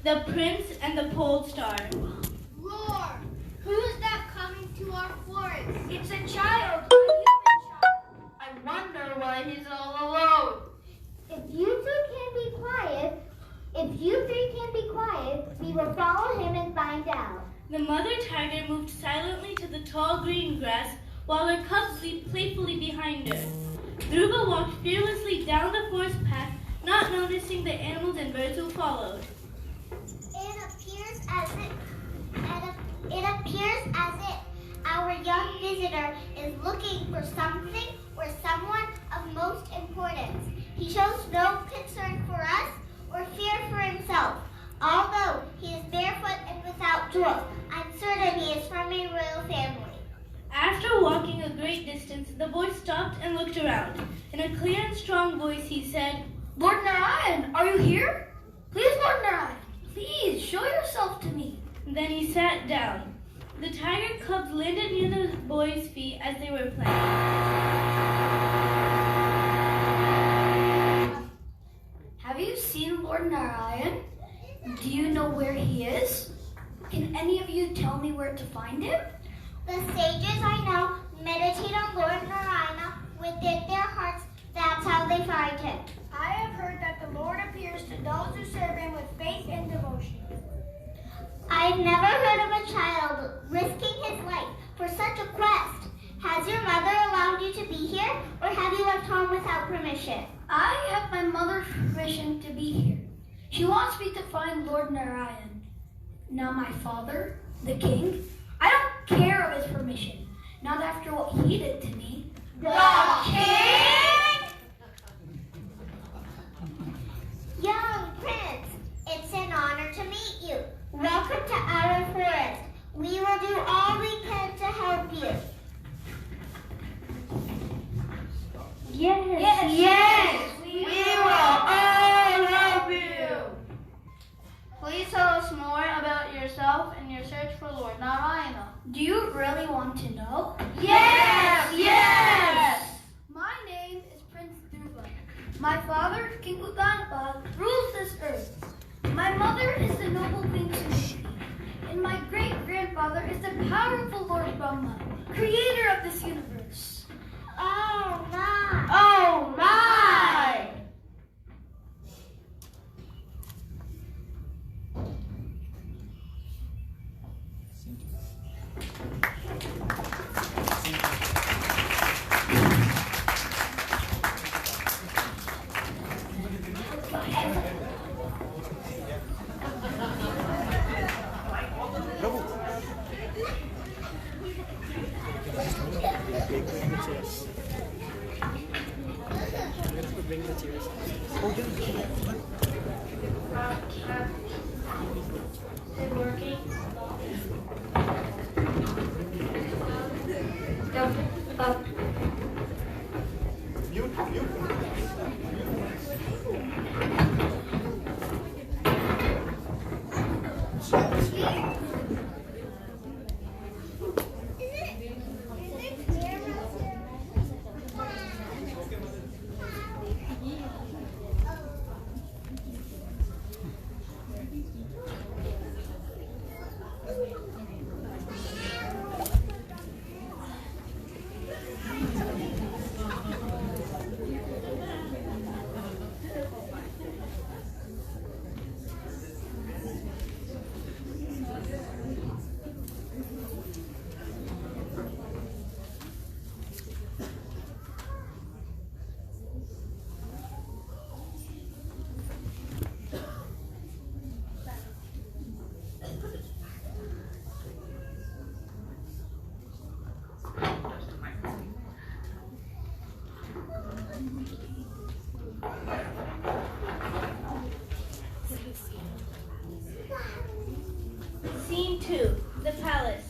The prince and the pole star. Roar! Who's that coming to our forest? It's a child, a human child. I wonder why he's all alone. If you three can be quiet, we will follow him and find out. The mother tiger moved silently to the tall green grass while her cubs leaped playfully behind her. Druva walked fearlessly down the forest path, not noticing the animals and birds who followed. It appears as if our young visitor is looking for something or someone of most importance. He shows no concern for us or fear for himself. Although he is barefoot and without clothes, I'm certain he is from a royal family. After walking a great distance, the boy stopped and looked around. In a clear and strong voice, he said, Lord Narayan, are you here? Please, Lord Narayan, please show yourself to me. Then he sat down. The tiger cubs landed near the boy's feet as they were playing. Have you seen Lord Narayan? Do you know where he is? Can any of you tell me where to find him? The sages I know meditate on Lord Narayana within their hearts. That's how they find him. I have heard that the Lord appears to those who serve him with faith and devotion. I've never heard of a child risking his life for such a quest. Has your mother allowed you to be here, or have you left home without permission? I have my mother's permission to be here. She wants me to find Lord Narayan. Now my father, the king, I don't care of his permission. Not after what he did to me. The king? Young prince, it's an honor to meet you. Welcome to our forest. We will do all we can to help you. Yes, we will all help you. Please tell us more about yourself and your search for Lord Narayana. Do you really want to know? Yes! My name is Prince Druva. My father, King Uttanapad, rules this earth. My mother is the noble Queen Suniti. And my great-grandfather is the powerful Lord Brahma, creator of this universe. Oh my! Oh my! Scene 2, the palace.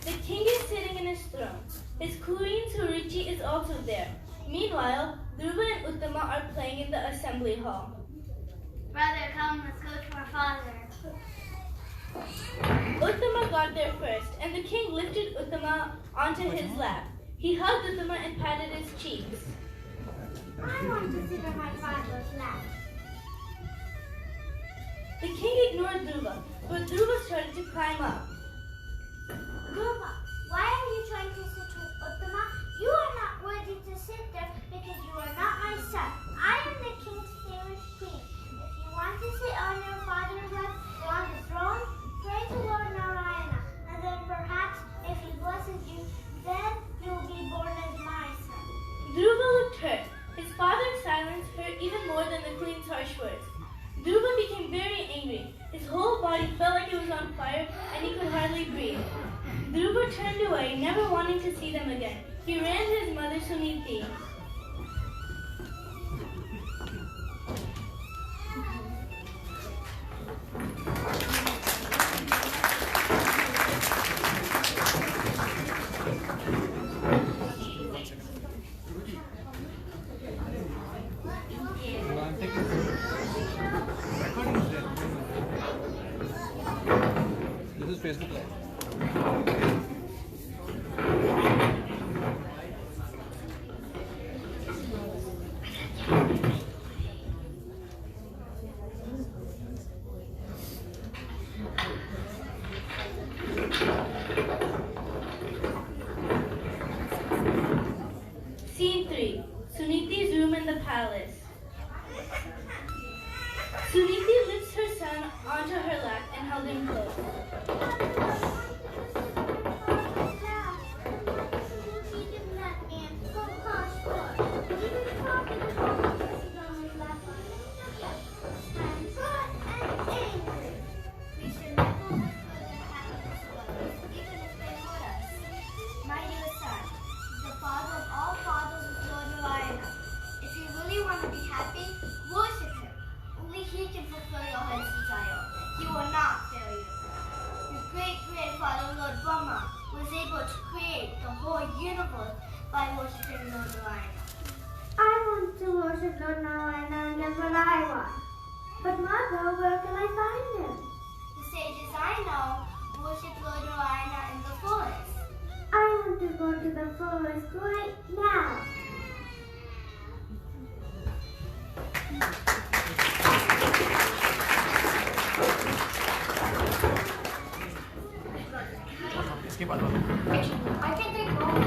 The king is sitting in his throne. His queen Surichi is also there. Meanwhile, Druva and Uttama are playing in the assembly hall. Brother, come, let's go to our father. Uttama got there first, and the king lifted Uttama onto his lap. He hugged Uttama and patted his cheeks. I want to sit on my father's lap. The king ignored Druva, but Druva started to climb up. Druva, why are you trying to sit with Uttama? You are not worthy to sit there because you are not my son. I am the king's favorite queen. If you want to sit on your father's lap or on the throne, pray to Lord Narayana, and then perhaps if he blesses you, then you'll be born as my son. Druva looked hurt. His father's silence hurt even more than the queen's harsh words. Druva became very angry. His whole body felt like it was on fire and he could hardly breathe. Druva turned away, never wanting to see them again. He ran to his mother Suniti. This is Facebook Live. Scene 3. Suniti's room in the palace. Suniti lifts her son onto her lap and held him close. My dear son, the father of all fathers is Lord Narayana. If you really want to be happy, worship him. Only he can fulfill your heart's desire. He will not fail you. Your great-grandfather, Lord Brahma, was able to create the whole universe by worshiping Lord Narayana. I want to worship Lord Narayana and that's what I want. But Mother, where can I find him? The sages I know worship Lord Narayana in the forest. I want to go to the forest right now. I can take both.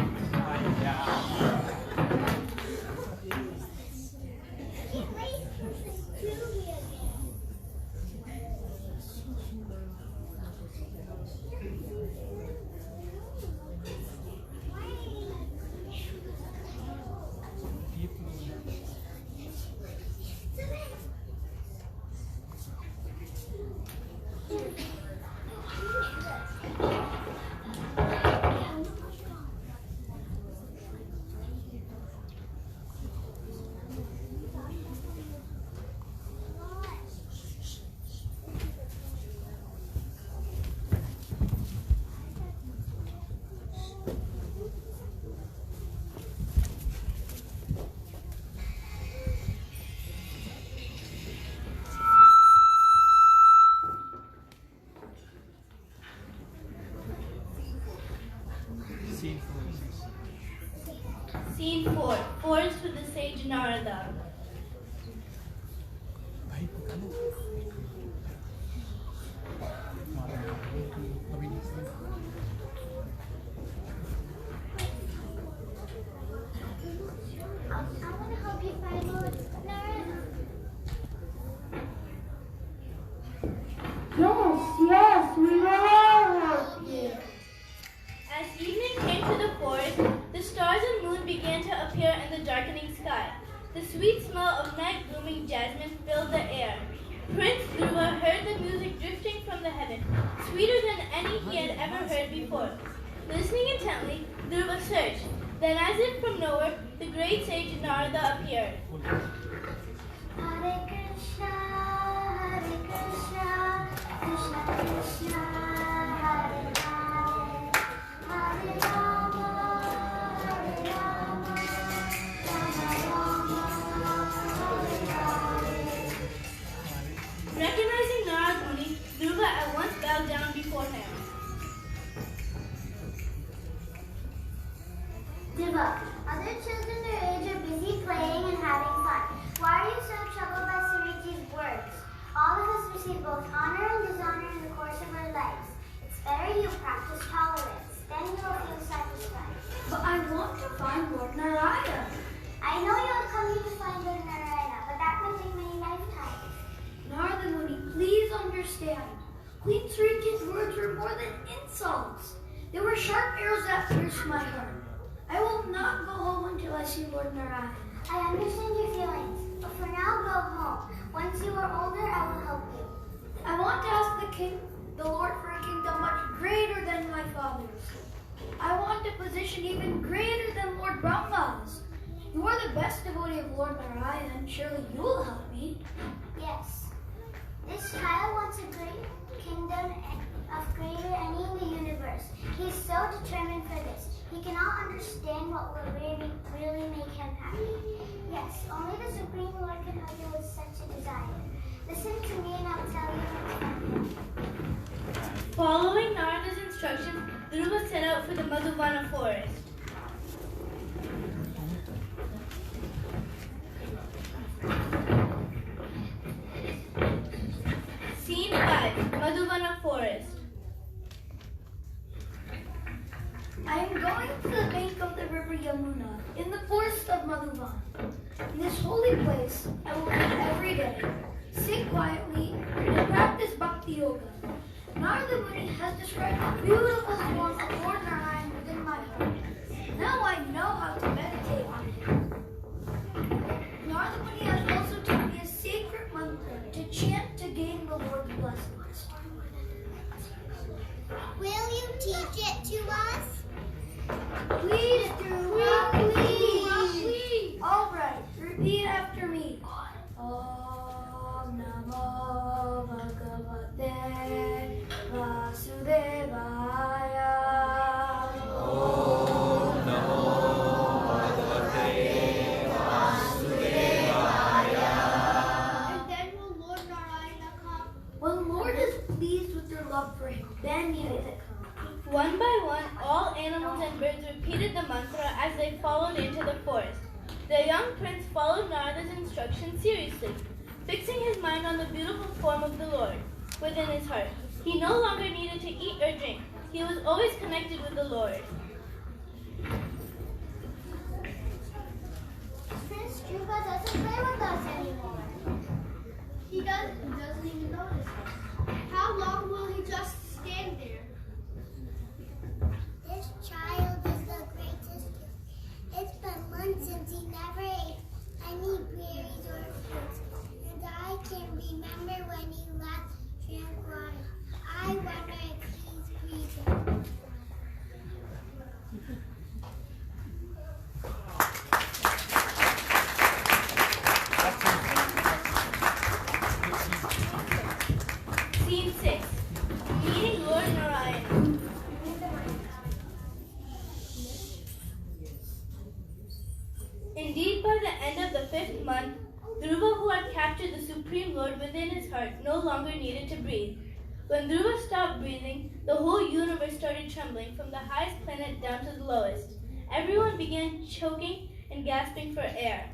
Scene 4. Forest with the sage Narada. I want to help you find Lord Narayana. Yes, we will help you. As evening came to the forest, the stars and moon began to appear in the darkening sky. The sweet smell of night-blooming jasmine filled the air. Prince Druva heard the music drifting from the heaven, sweeter than any he had ever heard before. Listening intently, Druva searched. Then, as if from nowhere, the great sage Narada appeared. Hare Krishna, Krishna Krishna, Hare Hare, Hare Rama, Rama Rama, Hare Hare. Recognizing Narad Muni, Druva at once bowed down before him. Druva, other children your age are busy playing and having fun. Why are you so troubled by Sariti's words? All of us receive both honor and dishonor in the course of our lives. It's better you practice tolerance. Then you will feel satisfied. But I want to find Lord Narayana. I know you will come here to find Lord Narayana, but that may take many lifetimes. Narada Muni, please understand. Queen Sarita's words were more than insults. They were sharp arrows that pierced my heart. I will not go home until I see Lord Narayana. I understand your feelings, but for now go home. Once you are older, I will help you. I want to ask the Lord for a kingdom much greater than my father's. I want a position even greater than Lord Brahma's. You are the best devotee of Lord Narayana, and surely you will help me. Yes. This child wants a great kingdom of greater any in the universe. He is so determined for this. He cannot understand what will really make him happy. Yes, only the Supreme Lord can help you with such a desire. Listen to me and I'll tell you what's happening. Following Narada's instructions, Druva set out for the Madhuvana forest. Scene 5, Madhuvana forest. I am going to the bank of the river Yamuna, in the forest of Madhuvan. In this holy place, I will read every day, sit quietly, and practice bhakti yoga. Narada Muni has described the beautiful form of Lord Narayana within my heart. Now I know how to meditate on him. Narada Muni has also taught me a sacred mantra to chant to gain the Lord's blessings. Will you teach it to us? Please do, please. All right, repeat after me. Om Namo Bhagavate Vasudevaya. Om Namo Bhagavate Vasudevaya. And then will Lord Narayana come? When Lord is pleased with your love for him, then he will come. One by one, all animals and birds repeated the mantra as they followed into the forest. The young prince followed Narada's instructions seriously, fixing his mind on the beautiful form of the Lord within his heart. He no longer needed to eat or drink. He was always connected with the Lord. Prince Druva doesn't play with us anymore. He doesn't even notice us. How long will he just stand there? This child is the greatest gift. It's been months since he never ate any berries or fruits. And I can remember when he last drank water. I wonder if he's breathing. Scene 6, meeting Lord Narayana. Indeed, by the end of the 5th month, Druva, who had captured the Supreme Lord within his heart, no longer needed to breathe. When Druva stopped breathing, the whole universe started trembling from the highest planet down to the lowest. Everyone began choking and gasping for air.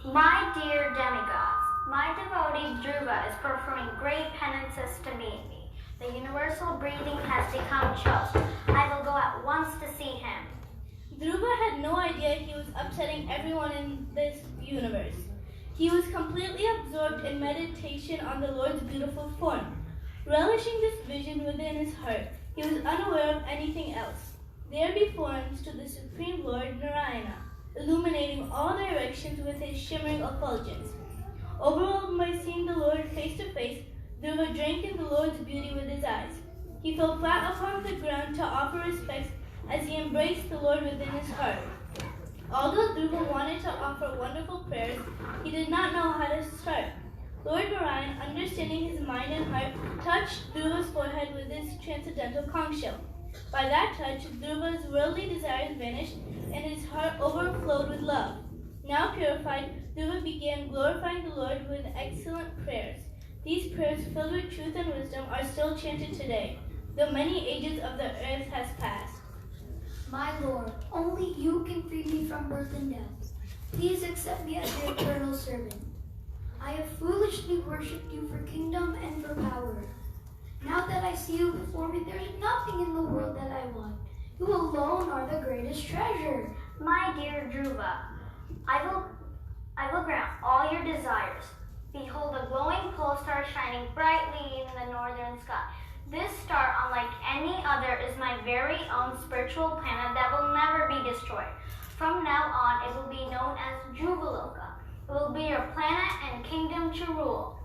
My dear demigods, my devotee Druva is performing great penances to meet me. The universal breathing has become choked. I will go at once to see him. Druva had no idea he was upsetting everyone in this universe. He was completely absorbed in meditation on the Lord's beautiful form. Relishing this vision within his heart, he was unaware of anything else. There before him stood the Supreme Lord Narayana, illuminating all directions with his shimmering effulgence. Overwhelmed by seeing the Lord face to face, Druva drank in the Lord's beauty with his eyes. He fell flat upon the ground to offer respects as he embraced the Lord within his heart. Although Druva wanted to offer wonderful prayers, he did not know how to start. Lord Narayan, understanding his mind and heart, touched Druva's forehead with his transcendental conch shell. By that touch, Druva's worldly desires vanished, and his heart overflowed with love. Now purified, Druva began glorifying the Lord with excellent prayers. These prayers, filled with truth and wisdom, are still chanted today, though many ages of the earth has passed. My Lord, only you can free me from birth and death. Please accept me as your eternal servant. I have foolishly worshipped you for kingdom and for your power. Now that I see you before me, there's nothing in the world that I want. You alone are the greatest treasure. My dear Druva, I will grant all your desires. Behold, a glowing pole star shining brightly in the northern sky. This star, unlike any other, is my very own spiritual planet that will never be destroyed. From now on, it will be known as Druvaloka. It will be your planet and kingdom to rule.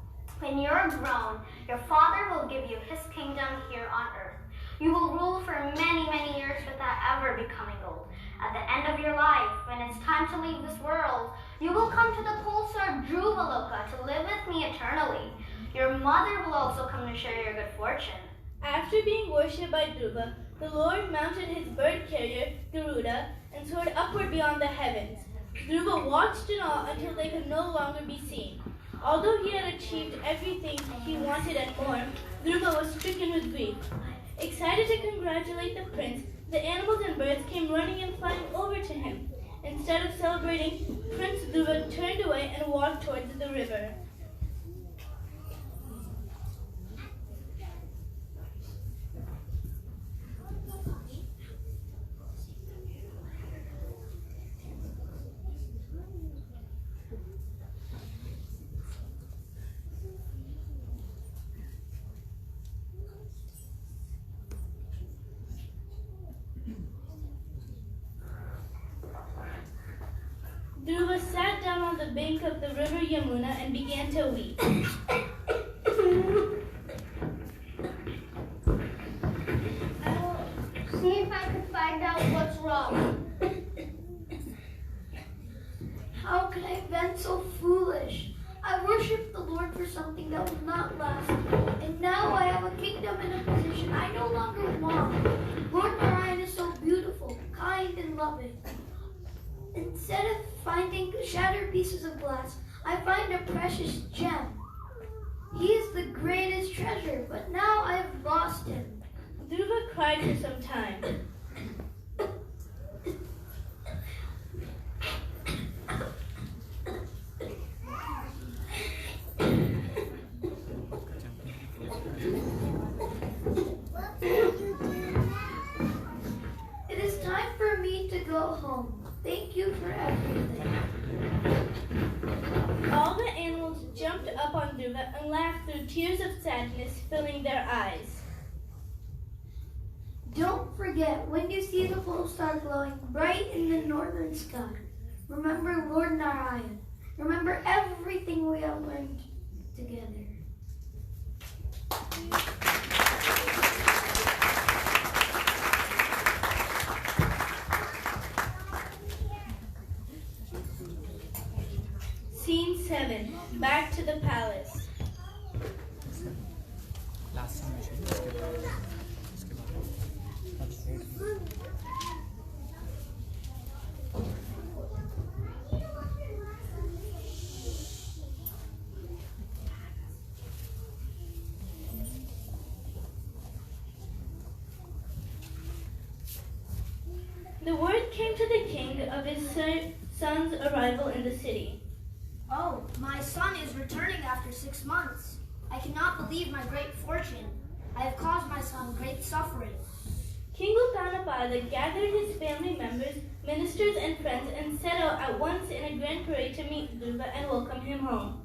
When you're grown, your father will give you his kingdom here on earth. You will rule for many, many years without ever becoming old. At the end of your life, when it's time to leave this world, you will come to the pole star Druvaloka to live with me eternally. Your mother will also come to share your good fortune. After being worshipped by Druva, the Lord mounted his bird carrier, Garuda, and soared upward beyond the heavens. Druva watched in awe until they could no longer be seen. Although he had achieved everything he wanted and more, Druva was stricken with grief. Excited to congratulate the prince, the animals and birds came running and flying over to him. Instead of celebrating, Prince Druva turned away and walked towards the river. Druva sat down on the bank of the river Yamuna and began to weep. I will see if I can find out what's wrong. How could I have been so foolish? I worshipped the Lord for something that would not last, and now I have a kingdom and a position I no longer want. Lord Narayan is so beautiful, kind, and loving. Instead of finding shattered pieces of glass, I find a precious gem. He is the greatest treasure, but now I have lost him. Druva cried for some time. It is time for me to go home. Thank you for everything. All the animals jumped up on Druva and laughed through tears of sadness filling their eyes. Don't forget, when you see the pole star glowing bright in the northern sky, remember Lord Narayan. Remember everything we have learned together. Scene 7. Back to the palace. Last time I should उसके बाद that's great. The word came to the king of his son's arrival in the city. Oh, my son is returning after 6 months. I cannot believe my great fortune. I have caused my son great suffering. King Uttanapada gathered his family members, ministers, and friends and set out at once in a grand parade to meet Druva and welcome him home.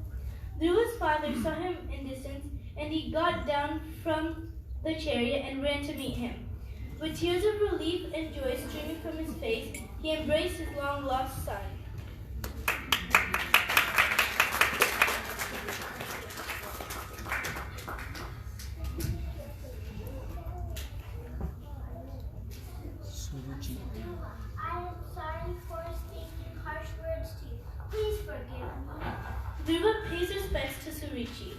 Druva's father saw him in distance, and he got down from the chariot and ran to meet him. With tears of relief and joy streaming from his face, he embraced his long-lost son. Suruchi. I am sorry for speaking harsh words to you. Please forgive me. Druva pays respects to Suruchi.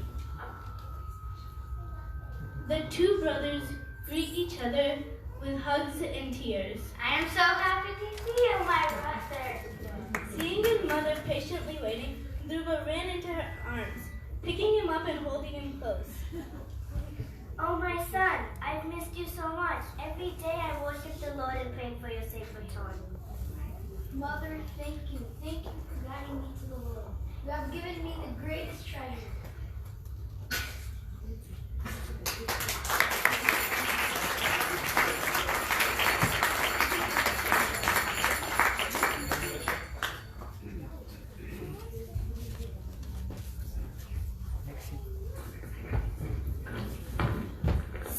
The two brothers greet each other with hugs and tears. I am so happy to see you, my brother. Seeing his mother patiently waiting, Druva ran into her arms, picking him up and holding him close. Oh, my son, I've missed you so much. Every day I worship the Lord and pray for your safe return. Mother, thank you. Thank you for guiding me to the Lord. You have given me the greatest treasure.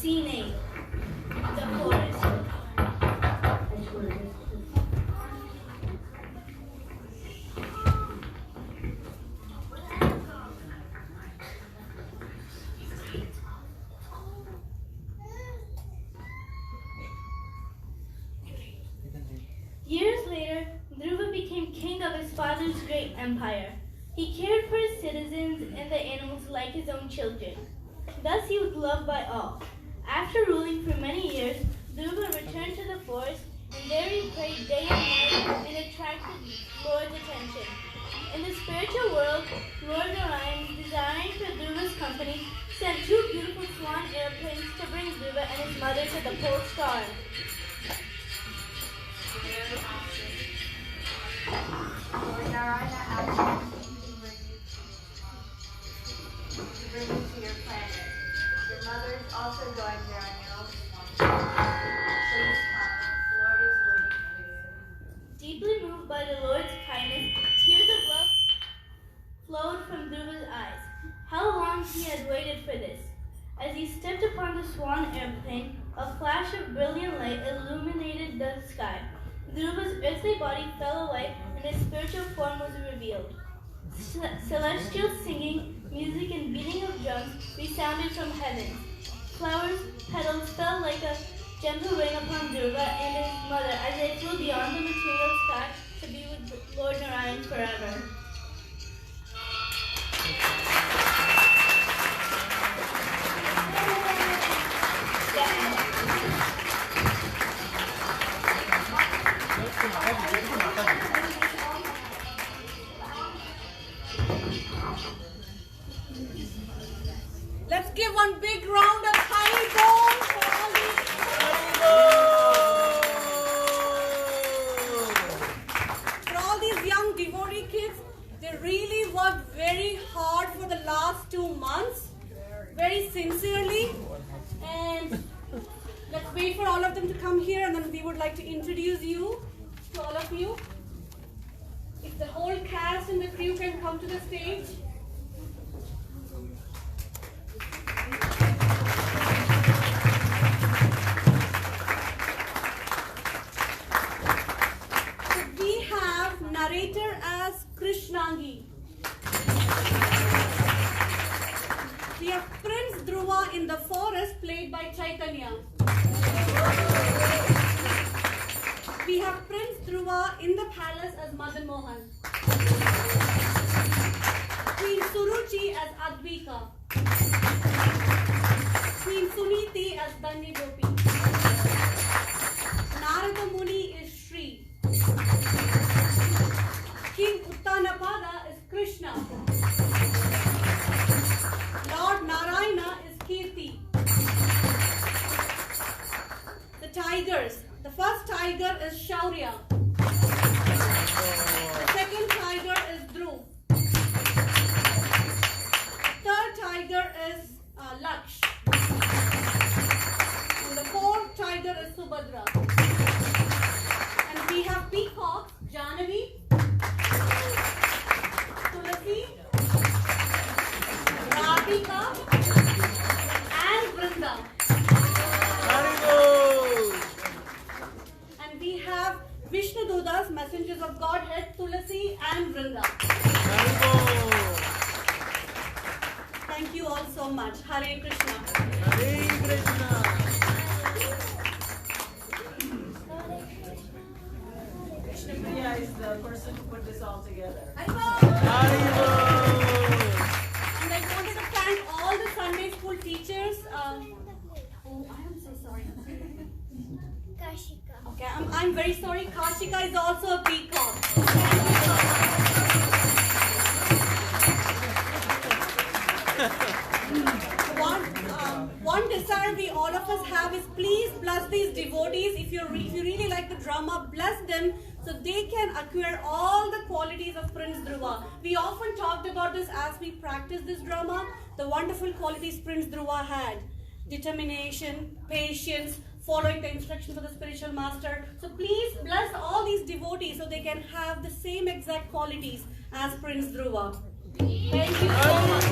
Scene 8. The forest. Years later, Druva became king of his father's great empire. He cared for his citizens and the animals like his own children. Thus he was loved by all. After ruling for many years, Druva returned to the forest, and there he prayed day and night and attracted Lord's attention. In the spiritual world, Lord Narayan, desiring for Druva's company, sent 2 beautiful swan airplanes to bring Druva and his mother to the pole star. Lord Narayana asked to bring you to your planet. Your mother is also going there on your own swan. Please come. The Lord is waiting for you. Deeply moved by the Lord's kindness, tears of love flowed from Druva's eyes. How long he had waited for this. As he stepped upon the swan airplane, a flash of brilliant light illuminated the sky. Druva's earthly body fell away, and his spiritual form was revealed. Celestial singing, music, and beating of drums resounded from heaven. Flowers' petals fell like a gentle rain upon Druva and his mother as they flew beyond the material sky to be with Lord Narayan forever. Let's give one big round of Haribol for all these. For all these young devotee kids, they really worked very hard for the last 2 months, very sincerely. And let's wait for all of them to come here, and then we would like to introduce you to all of you. If the whole cast and the crew can come to the stage. Narrator as Krishnangi. We have Prince Druva in the forest, played by Chaitanya. We have Prince Druva in the palace as Madan Mohan. Queen Suruchi as Advika. Queen Suniti as Danya Gopi. Narada Muni is Shri. King Uttanapada is Krishna. Lord Narayana is Kirti. The tigers. The first tiger is Shaurya. The second tiger is Dhruv. The third tiger is Laksh. And the fourth tiger is Subhadra. And we have peacocks, Jahnavi, Tulasi, Radhika, and Vrinda. And we have Vishnu Dudas, messengers of Godhead, Tulasi and Vrinda. Thank you all so much. Hare Krishna. Hare Krishna. Priya is the person who put this all together. And I wanted to thank all the Sunday school teachers. Oh, I am so sorry. Kashika. Okay, I'm very sorry. Kashika is also a peacock. One desire we all of us have is please bless these devotees. If you really like the drama, bless them so they can acquire all the qualities of Prince Druva. We often talked about this as we practiced this drama, the wonderful qualities Prince Druva had. Determination, patience, following the instructions of the spiritual master. So please bless all these devotees so they can have the same exact qualities as Prince Druva. Thank you so much.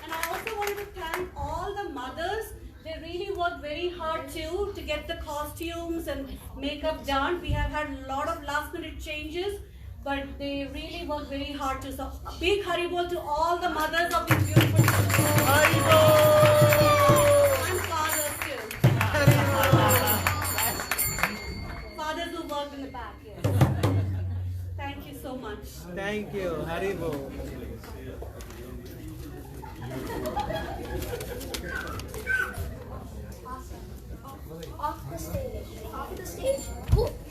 And I also wanted to thank work done. We have had a lot of last minute changes, but they really worked very hard to. So a big Haribol to all the mothers of these beautiful children. And fathers too. Fathers who worked in the back, yes. Thank you so much. Thank you, Haribo. Off the stage. Off the stage. Cool.